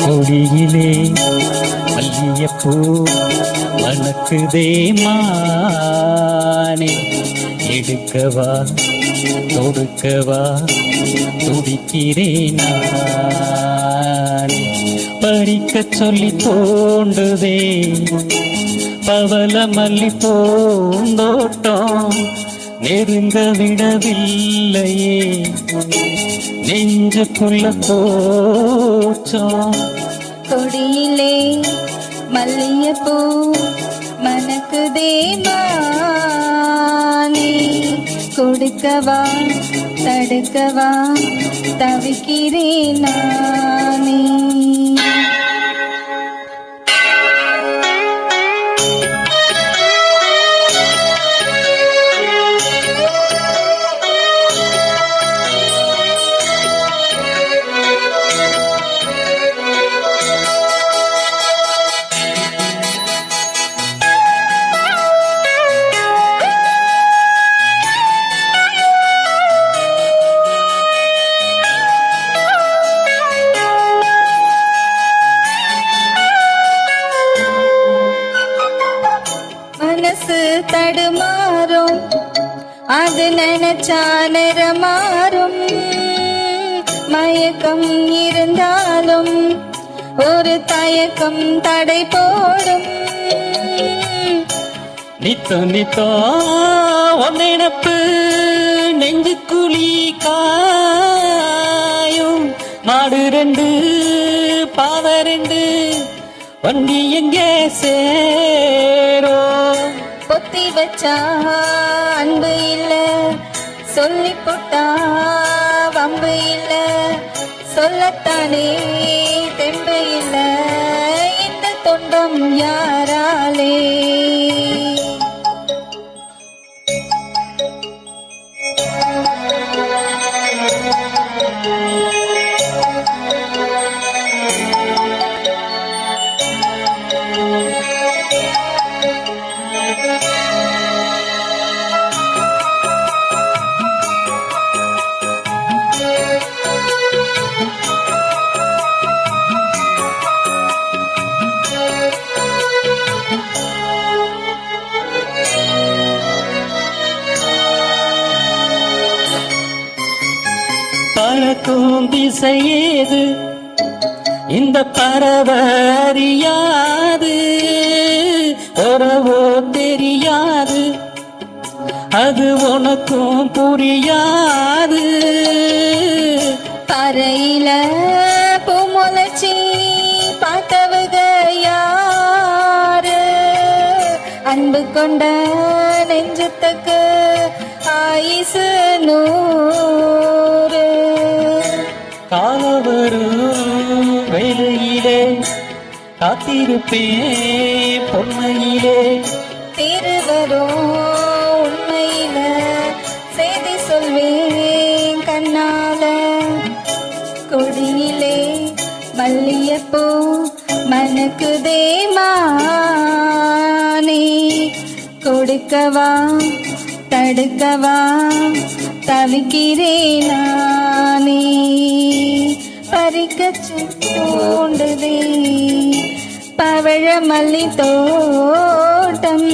கொடியிலே மல்லியப்பூ மணக்குதே மானே, எடுக்கவா தொடுக்கவா துடிக்கிறேன் நானே. பறிக்க சொல்லி தோண்டுதே பவள மல்லி பூந்தோட்டம், நெருங்க விடவில்லையே நெஞ்சுக்குள்ள போச்சோம். கொடியிலே மல்லியப்பூ மணக்குதே மானே, கொடுக்கவா தடுக்கவா தவிக்கிறேன் நானே. மனசு தடுமாறும், அது நினைச்சா நிறமாறும். மயக்கம் இருந்தாலும் ஒரு தயக்கம் தடை போடும். நித்தோ நித்தோ ஒன்னினப்பு நெஞ்சு குழி காயும். மாடு ரெண்டு பாவ ரெண்டு வண்டி எங்கே சேரோ. பொத்தி வச்சா அன்பு இல்ல, சொல்லி போட்டா வம்பு இல்ல. சொல்லத்தானே தெம்பு இல்ல, இந்த தொண்டம் யாராலே. பறக்கும் திசையேது இந்த பரவறியாது, உறவோ தெரியாது அது உனக்கும் புரியாது. பறையில பூமுளைச்சி பார்த்தவக யாரு, அன்பு கொண்ட நெஞ்சத்துக்கு ஆயுசு நூறு. காலவரும் வேலையிலே காத்திருப்பேன் பொன்மையிலே, திருவரும் உண்மையில செய்தி சொல்வேன் கண்ணால. கொடியிலே மல்லியப்பூ மணக்குதே மானே, கொடுக்கவா தடுக்கவா தவிக்கிறேன் நானே. பறிக்க தூண்டுதே பவழ மல்லி தோட்டம்,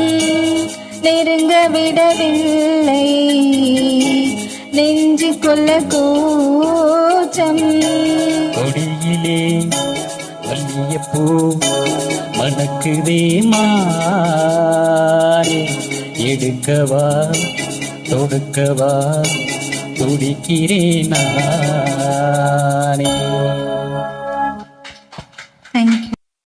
நெருங்க விடவில்லை நெஞ்சு கொள்ள கூச்சம். கொடியிலே மல்லியப்பூ மணக்குதே மானே, எடுக்கவா தொடுக்கவா துடிக்கிறேன் நானே.